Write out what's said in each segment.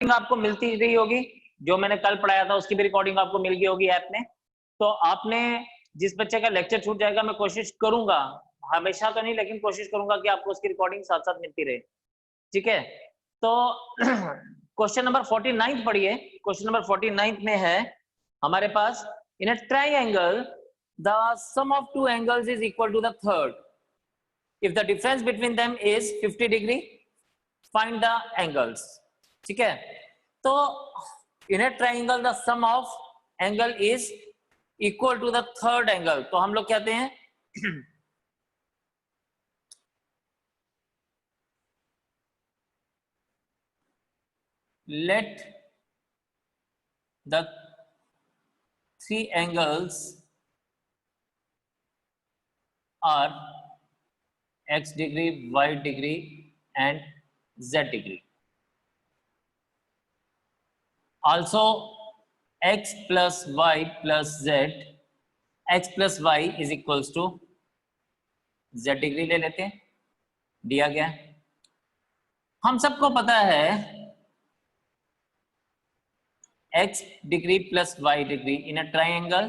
आपको मिलती रही होगी, जो मैंने कल पढ़ाया था उसकी भी रिकॉर्डिंग आपको मिल गई होगी ऐप में। तो आपने जिस बच्चे का लेक्चर छूट जाएगा, मैं कोशिश करूंगा, हमेशा तो नहीं लेकिन कोशिश करूंगा कि आपको उसकी रिकॉर्डिंग साथ साथ मिलती रहे, ठीक है। तो क्वेश्चन नंबर 49 पढ़िए। क्वेश्चन नंबर 49 में है हमारे पास, in a triangle the sum of two angles is equal to the third, if the difference between them is 50 degree, find the angles, ठीक है। तो in a triangle the sum of angle is equal to the third angle, तो हम लोग कहते हैं let the three angles are x degree, y degree and z degree. Also x plus y plus z, x plus y is equals to z degree ले लेते हैं, दिया गया। हम सबको पता है x degree plus y degree in a triangle,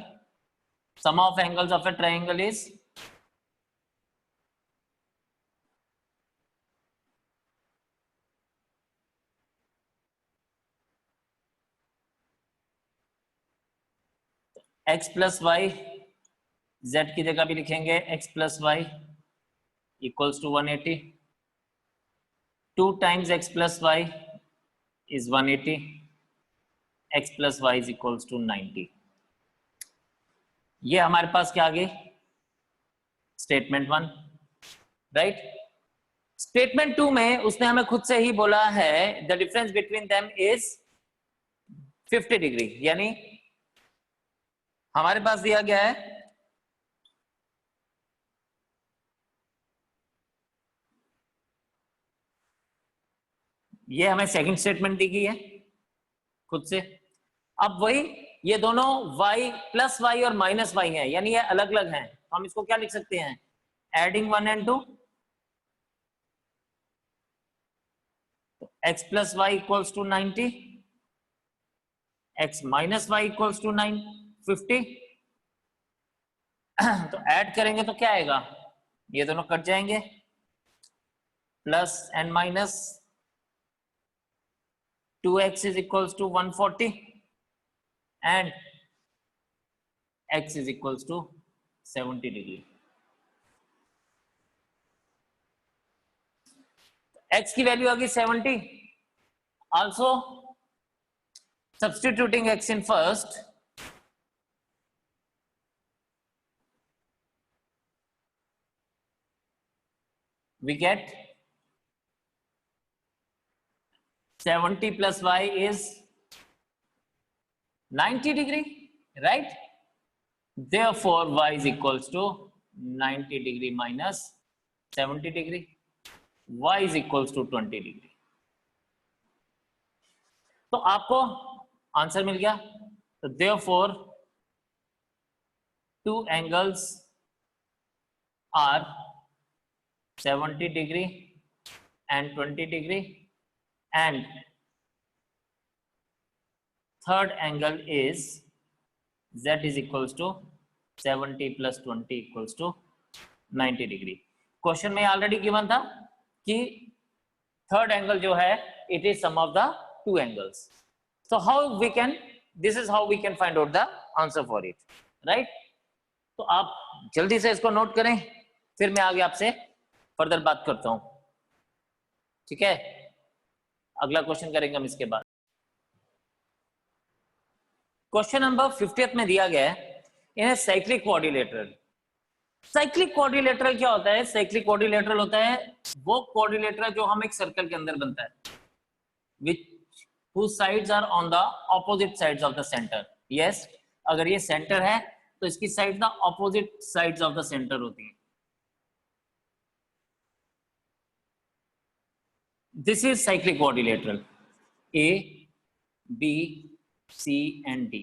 sum of angles of a triangle is x plus y, z की जगह भी लिखेंगे x plus y equals to 180, 2 times x plus y is 180, x plus y is equals to 90। ये हमारे पास क्या आ गई, statement 1, right. Statement 2 में उसने हमें खुद से ही बोला है the difference between them is 50 degree, यानी हमारे पास दिया गया है ये हमें सेकंड स्टेटमेंट दी गई है खुद से। अब वही ये दोनों y प्लस वाई और माइनस वाई है, यानी ये अलग अलग हैं, तो हम इसको क्या लिख सकते हैं, एडिंग 1 and 2, तो x plus y equals to 90, x minus y equals to 50। तो ऐड करेंगे तो क्या आएगा, ये दोनों कट जाएंगे, plus and minus 2x is equals to 140 and x is equals to 70 degree। x की वैल्यू आ गई 70। also substituting x in first, we get 70 plus y is 90 degree, right? Therefore y is equals to 90 degree minus 70 degree, y is equals to 20 degree। तो आपको answer मिल गया। तो therefore two angles are 70 degree and 20 degree, and third angle is z is equals to 70 plus 20 equals to 90 degree. Question में already given था कि third angle जो है it is sum of the two angles. So how we can, this is how we can find out the answer for it, right. तो आप जल्दी से इसको नोट करें, फिर मैं आगे आपसे फर्दर बात करता हूं, ठीक है। अगला क्वेश्चन करेंगे हम इसके बाद। क्वेश्चन नंबर 50 में दिया गया है इन साइक्लिक क्वाड्रिलेटरल। साइक्लिक क्वाड्रिलेटरल क्या होता है, साइक्लिक क्वाड्रिलेटरल होता है वो क्वाड्रिलेटरल जो हम एक सर्कल के अंदर बनता है, which whose sides are on the opposite sides of the center। yes, अगर ये सेंटर है तो इसकी साइड ना opposite sides of the centre होती है। This is cyclic quadrilateral, A B C and D.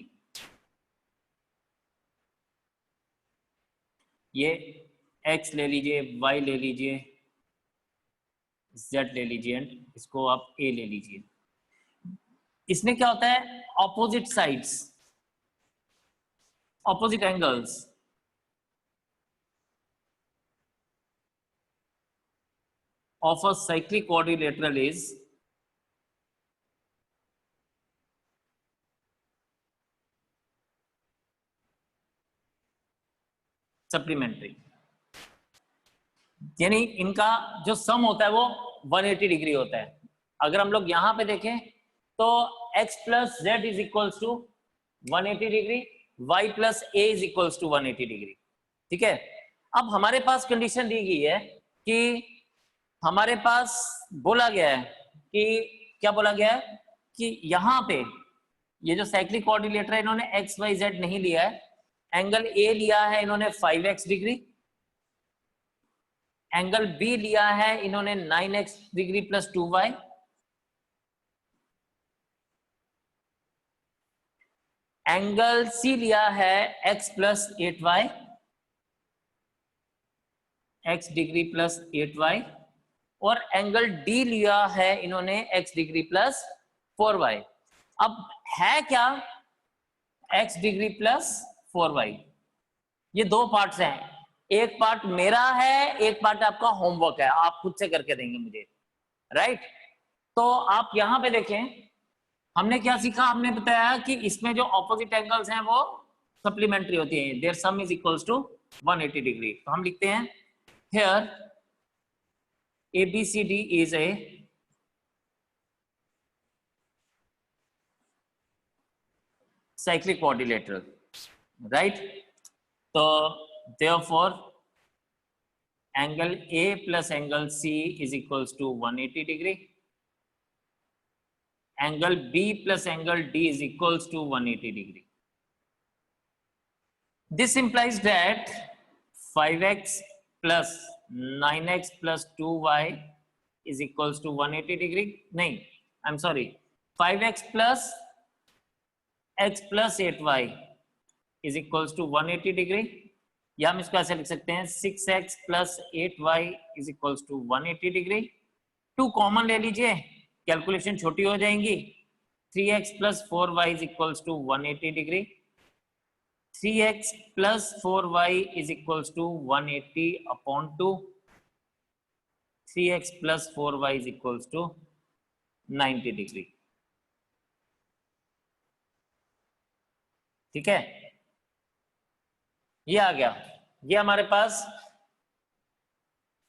ये x ले लीजिए, y ले लीजिए, z ले लीजिए एंड इसको आप a ले लीजिए। इसमें क्या होता है, opposite sides, opposite angles of a cyclic quadrilateral is supplementary, यानी इनका जो सम होता है वो 180 डिग्री होता है। अगर हम लोग यहां पे देखें तो x plus z is equals to 180 degree, y plus A is equals to 180 degree. ठीक है, अब हमारे पास कंडीशन दी गई है कि हमारे पास बोला गया है कि क्या बोला गया है कि यहां पे ये जो साइक्लिक कोऑर्डिनेटर है इन्होंने एक्स वाई जेड नहीं लिया है, एंगल ए लिया है इन्होंने 5x डिग्री, एंगल बी लिया है इन्होंने 9x degree plus 2y, angle C लिया है x plus 8y, x degree plus 8y, और एंगल डी लिया है इन्होंने x डिग्री प्लस 4y। अब है क्या x डिग्री प्लस 4y, ये दो पार्ट्स हैं, एक पार्ट मेरा है, एक पार्ट आपका होमवर्क है, आप खुद से करके देंगे मुझे, राइट। तो आप यहां पे देखें हमने क्या सीखा, हमने बताया कि इसमें जो ऑपोजिट एंगल्स हैं वो सप्लीमेंट्री होती हैं, their sum is equals to 180 degree. तो हम लिखते हैं here ABCD is a cyclic quadrilateral, right? So therefore angle A plus angle C is equals to 180 degree, angle B plus angle D is equals to 180 degree. This implies that 5x plus 9x plus 2y is equals to 180 degree. नहीं, I'm sorry, 5x plus x plus 8y is equals to 180 degree, या हम इसको ऐसे लिख सकते हैं 6x plus 8y is equals to 180 degree। 2 common ले लीजिए, कैलकुलेशन छोटी हो जाएंगी, 3x plus 4y is equals to 180 degree, 3x plus 4y is equals to 180 upon 2, 3x plus 4y is equals to 90 degree। ठीक है, ये आ गया, ये हमारे पास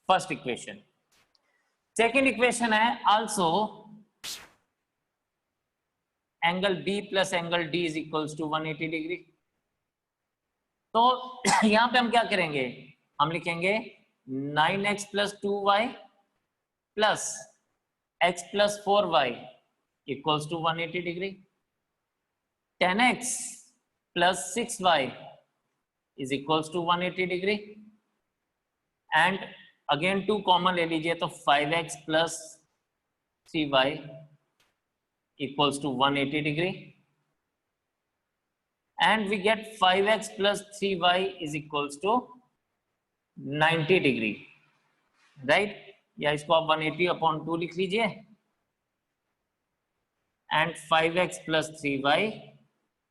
फर्स्ट इक्वेशन। सेकेंड इक्वेशन है also angle B plus angle D is equals to 180 degree. तो यहां पे हम क्या करेंगे, हम लिखेंगे 9x plus 2y plus x plus 4y equals to 180 degree, 10x plus 6y is equals to 180 degree, and again 2 common ले लीजिए तो 5x plus 3y equals to 180 degree, and we get 5x plus 3y is equals to 90 degree, right? या इसको आप 180 upon 2 लिख लीजिए, and 5x plus 3y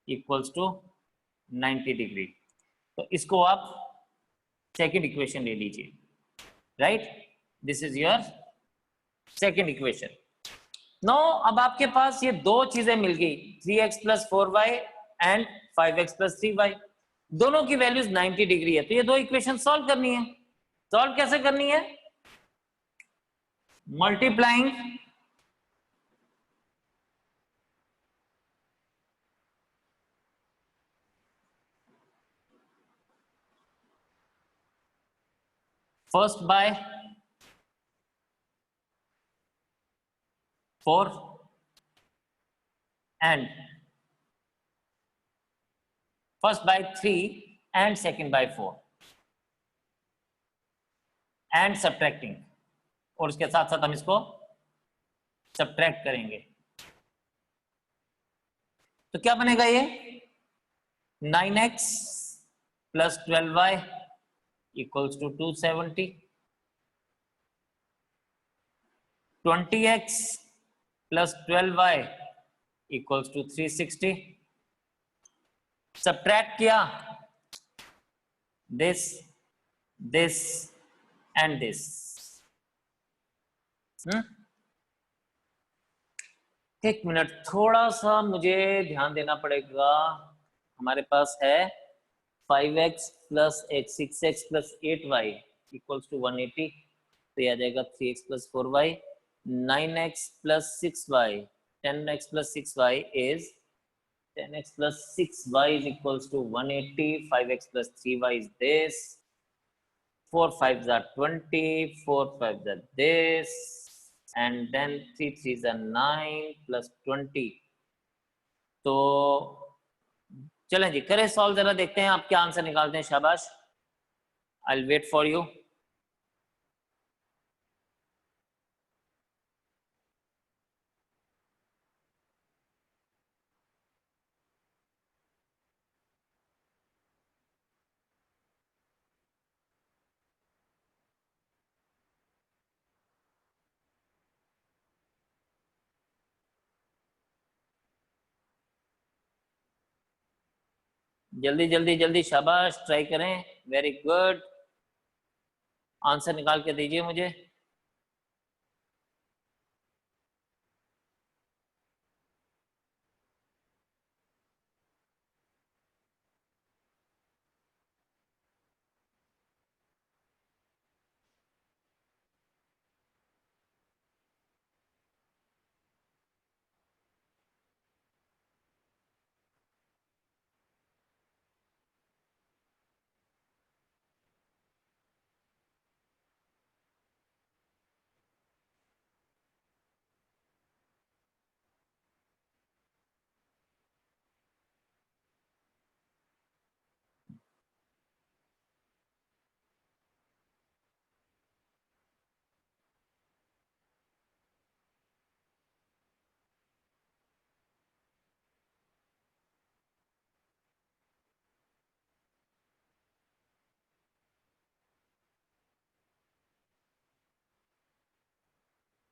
equals to 90 degree। तो इसको आप सेकेंड इक्वेशन ले लीजिए, right, this is your second equation. No, अब आपके पास ये दो चीजें मिल गई, 3x plus 4y and 5x plus 3y, दोनों की वैल्यूज 90 डिग्री है। तो ये दो इक्वेशन सॉल्व करनी है। सॉल्व कैसे करनी है, multiplying first by 4 and first by 3 and second by 4 and subtracting, और उसके साथ साथ हम इसको सब्ट्रैक्ट करेंगे। तो क्या बनेगा, ये 9x plus 12y equals to 270, 20x plus 12y equals to 360, subtract किया दिस दिस एंड दिस, एक मिनट, थोड़ा सा मुझे ध्यान देना पड़ेगा। हमारे पास है 5x plus 6x plus 8y equals to 180, तो ये आ जाएगा 3x plus 4y, 9x plus 6y, 10x plus 6y is 10x plus 6y is equals to 180, 5x plus 3y is this, 4 5s are 20, 4 5s are this, and then 3 3s are 9 plus 20. तो चलें जी, करें solve, जरा देखते हैं आप क्या answer निकालते हैं। शाबाश, I will wait for you. जल्दी जल्दी जल्दी, शाबाश, ट्राई करें, वेरी गुड, आंसर निकाल के दीजिए मुझे।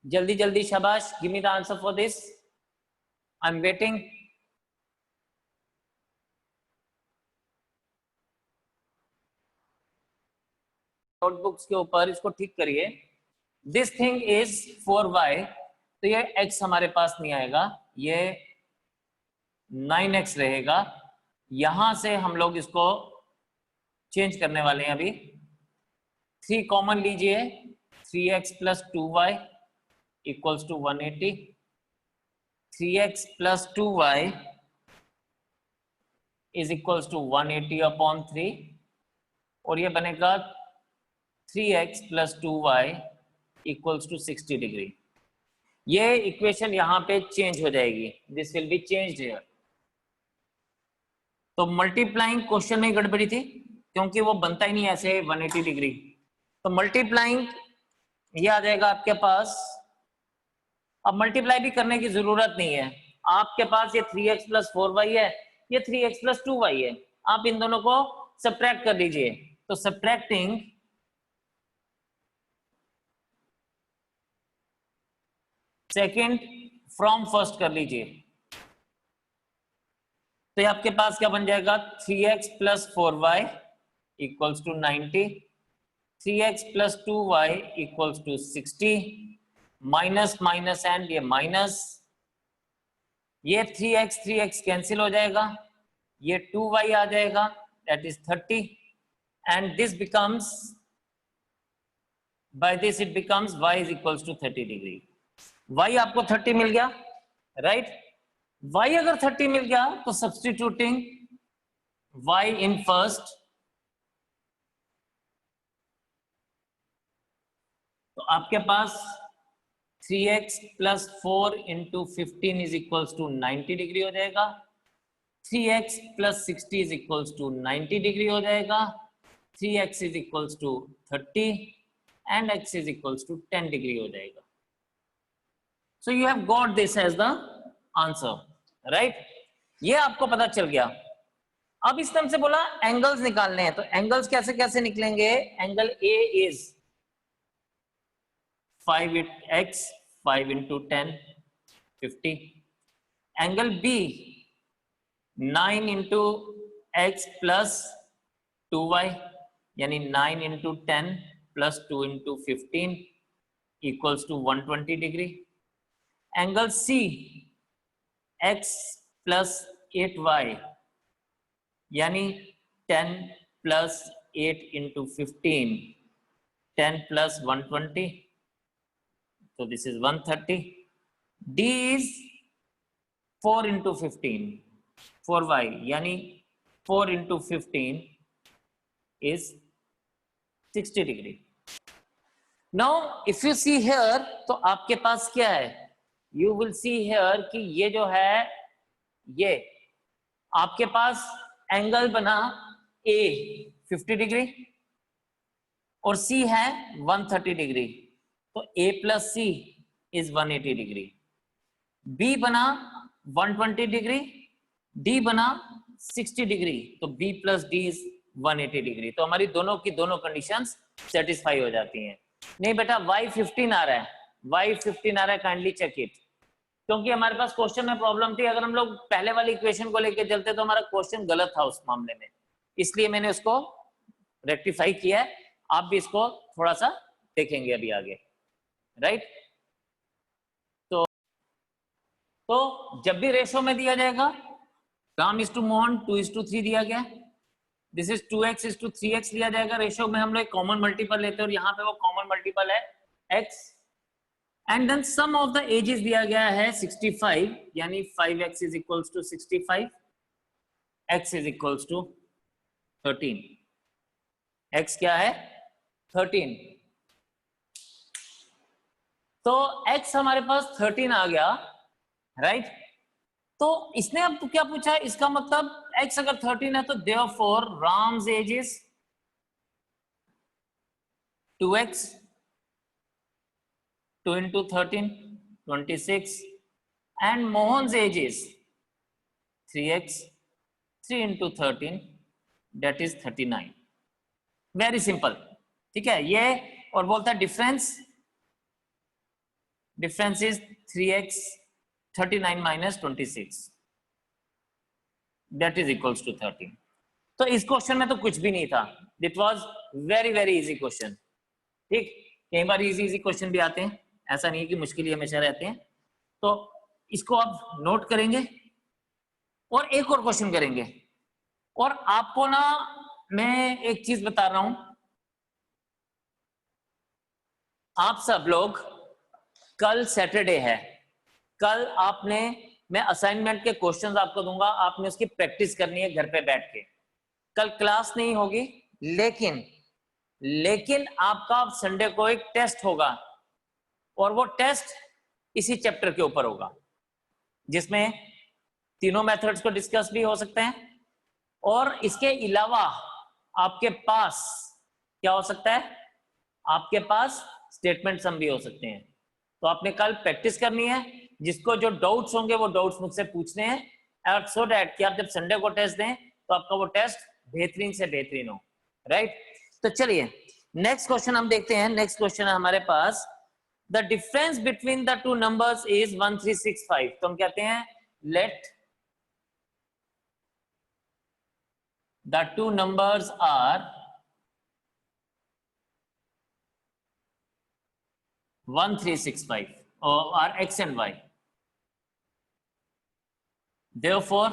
जल्दी जल्दी, शाबाश, give me the answer for this, I am waiting. Notebooks के ऊपर इसको ठीक करिए। दिस थिंग इज 4y, तो ये x हमारे पास नहीं आएगा, ये 9x रहेगा। यहां से हम लोग इसको चेंज करने वाले हैं अभी। 3 कॉमन लीजिए, 3x plus 2y equals to 180, 3x plus 2y is equals to 180 upon 3, और ये बनेगा 3x plus 2y equals to 60 degree. ये इक्वेशन यहाँ पे चेंज हो जाएगी, this will be changed here. तो मल्टीप्लाइंग क्वेश्चन में गड़बड़ी थी, क्योंकि वो बनता ही नहीं ऐसे 180 डिग्री। तो मल्टीप्लाइंग ये आ जाएगा आपके पास। अब मल्टीप्लाई भी करने की जरूरत नहीं है, आपके पास ये 3x प्लस 4y है, ये 3x प्लस 2y है, आप इन दोनों को सब्ट्रैक्ट कर लीजिए। तो सब्ट्रैक्टिंग सेकंड फ्रॉम फर्स्ट कर लीजिए, तो ये आपके पास क्या बन जाएगा, 3x plus 4y equals to 90, 3x plus 2y equals to 60, minus minus and ये माइनस, ये 3x कैंसिल हो जाएगा, ये 2y आ जाएगा, that is 30, and this becomes, by this it becomes y is equals to 30 degree. y आपको 30 मिल गया, right? y अगर 30 मिल गया तो सब्स्टिट्यूटिंग y इन फर्स्ट, तो आपके पास 3x plus 4 into 15 is equals to 90 degree हो जाएगा, 3x plus 60 is equals to 90 degree हो जाएगा, 3x is equals to 30 and x is equals to 10 degree हो जाएगा। So you have got this as the answer, right? ये आपको पता चल गया। अब इसने हमसे बोला एंगल्स निकालने हैं, तो एंगल्स कैसे कैसे निकलेंगे? Angle A is 5x 5 into 10 50, angle B 9 into x plus 2y, यानी 9 into 10 plus 2 into 15 equals to 120 degree. Angle C x plus 8y, यानी 10 प्लस 8 into 15, 10 plus 120, so this is 130. D is 4 into 15, 4y, यानी 4 into 15 is 60 degree. Now if you see here, तो आपके पास क्या है? You will see here कि ये जो है, ये आपके पास एंगल बना A 50 डिग्री और C है 130 डिग्री, तो A plus C is 180 degree. B बना 120 डिग्री, D बना 60 डिग्री, तो B plus D is 180 degree. तो हमारी दोनों की दोनों कंडीशंस सेटिस्फाई हो जाती हैं। नहीं बेटा y15 आ रहा है, y15 आ रहा है, काइंडली चेक इट, क्योंकि हमारे पास क्वेश्चन में प्रॉब्लम थी। अगर हम लोग पहले वाली इक्वेशन को लेके चलते तो हमारा क्वेश्चन गलत था उस मामले में, इसलिए मैंने उसको रेक्टिफाई किया है। आप भी इसको थोड़ा सा देखेंगे अभी आगे, राइट। तो जब भी रेशो में दिया जाएगा, राम इज टू मोहन 2:3 दिया गया, दिस इज 2x:3x लिया जाएगा। रेशो में हम लोग कॉमन मल्टीपल लेते हैं और यहाँ पे वो कॉमन मल्टीपल है x, and then sum of the ages दिया गया है 65, यानी 5x is equals to 65, x is equals to 13, x क्या है 13, तो x हमारे पास 13 आ गया, राइट। तो इसने अब क्या पूछा, इसका मतलब x अगर 13 है तो therefore Ram's age is 2x, 2 into 13 26, and Mohan's age is 3x, 3 into 13 that is 39। Very simple, ठीक है ये। और बोलता है difference is 3x 39 minus 26 that is equals to 13। तो इस क्वेश्चन में तो कुछ भी नहीं था, it was very easy question, ठीक। कई बार इजी क्वेश्चन भी आते हैं, ऐसा नहीं है कि मुश्किल ही हमेशा रहते हैं। तो इसको आप नोट करेंगे और एक और क्वेश्चन करेंगे। और आपको ना मैं एक चीज बता रहा हूं, आप सब लोग, कल सैटरडे है, कल आपने, मैं असाइनमेंट के क्वेश्चंस आपको दूंगा, आपने उसकी प्रैक्टिस करनी है घर पे बैठ के। कल क्लास नहीं होगी, लेकिन आपका संडे को एक टेस्ट होगा और वो टेस्ट इसी चैप्टर के ऊपर होगा, जिसमें तीनों मेथड्स को डिस्कस भी हो सकते हैं और इसके अलावा आपके पास क्या हो सकता है, आपके पास स्टेटमेंट सम भी हो सकते हैं। तो आपने कल प्रैक्टिस करनी है, जिसको जो डाउट्स होंगे वो डाउट्स मुझसे पूछने हैं, और सो दैट कि आप जब संडे को टेस्ट दें तो आपका वो टेस्ट बेहतरीन से बेहतरीन हो, राइट। तो चलिए नेक्स्ट क्वेश्चन हम देखते हैं। नेक्स्ट क्वेश्चन है हमारे पास, the difference between the two numbers is 1365। तो हम कहते हैं let the two numbers are 1365 or are x and y, therefore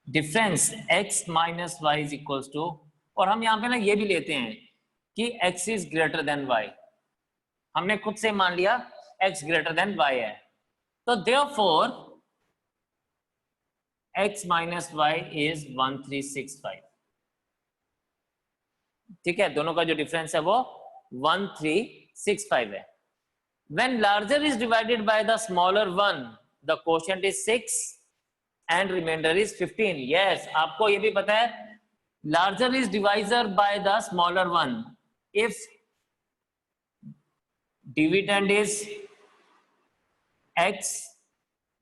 difference x minus y is equals to, और हम यहां पे ना ये भी लेते हैं कि x is greater than y, हमने खुद से मान लिया x greater than y है, तो therefore x minus y is 1365, ठीक है। दोनों का जो डिफरेंस है वो 1365 है। When larger is divided by the smaller one, the quotient is 6 and remainder is 15। Yes, आपको ये भी पता है, larger is divisor by the smaller one if dividend is x,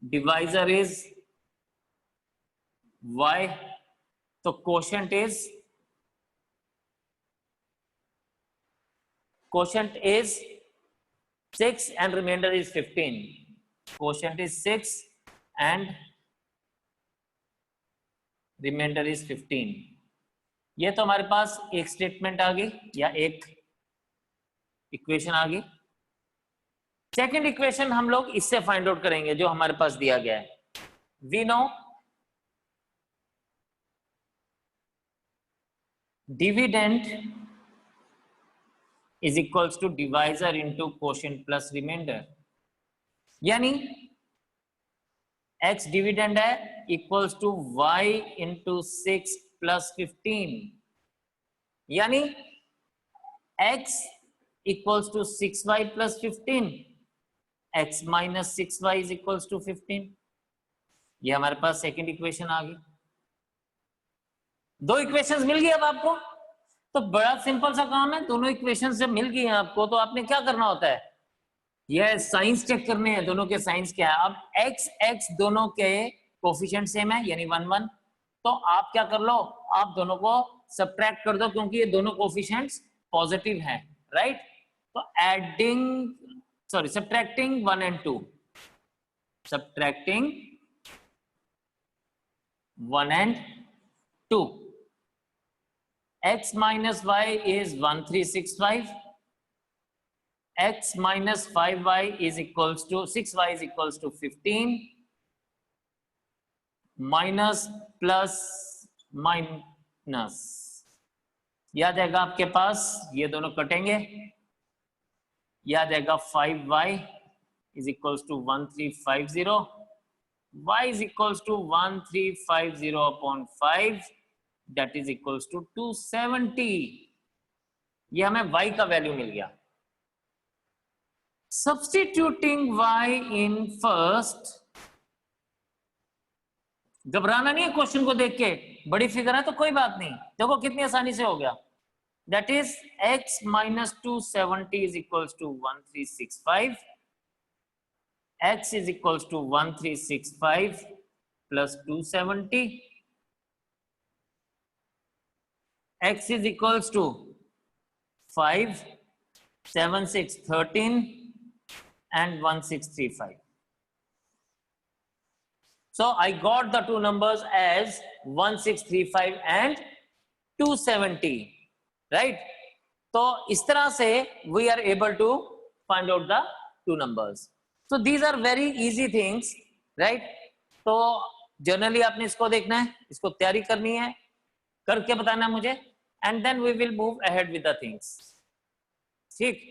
divisor is y, तो quotient is 6 and remainder is 15। quotient is 6 and remainder is 15। ये तो हमारे पास एक स्टेटमेंट आ गई या एक इक्वेशन आ गई। सेकंड इक्वेशन हम लोग इससे फाइंड आउट करेंगे जो हमारे पास दिया गया है। We know dividend is equals to divisor into quotient plus remainder, यानी x डिविडेंड है equals to y into 6 plus 15, यानी x equals to 6y plus 15, x minus 6y is equals to 15। ये हमारे पास सेकंड इक्वेशन आ गई। दो equations मिल गई अब आपको, तो बड़ा सिंपल सा काम है, दोनों इक्वेशन से मिल गई हैं आपको, तो आपने क्या करना होता है, यह साइंस चेक करने हैं दोनों के साइंस क्या है। अब x x दोनों के कोफिशिएंट सेम है यानी 1 1, तो आप क्या कर लो, आप दोनों को सब्ट्रैक्ट कर दो क्योंकि ये दोनों कोफिशिएंट्स पॉजिटिव हैं, राइट। तो subtracting 1 and 2, subtracting 1 and 2, x minus y is 1365, x minus 5y is equals to 6y is equals to 15, minus plus minus, याद आएगा आपके पास, ये दोनों कटेंगे, याद आएगा 5y is equals to 1350, y is equals to 1350 upon 5, that is equals to 270। ये हमें y का वैल्यू मिल गया। Substituting y in first, घबराना नहीं है क्वेश्चन को देख के, बड़ी फिगर है तो कोई बात नहीं, देखो कितनी आसानी से हो गया। That is x minus 270 is equals to 1365, x is equals to 1365 plus 270, x is equals to 5 7 6 13 and 1635। So I got the two numbers as 1635 and 270, right? So इस तरह से we are able to find out the two numbers. So these are very easy things, right? तो generally आपने इसको देखना है, इसको तैयारी करनी है, करके बताना है मुझे, and then we will move ahead with the things। ठीक।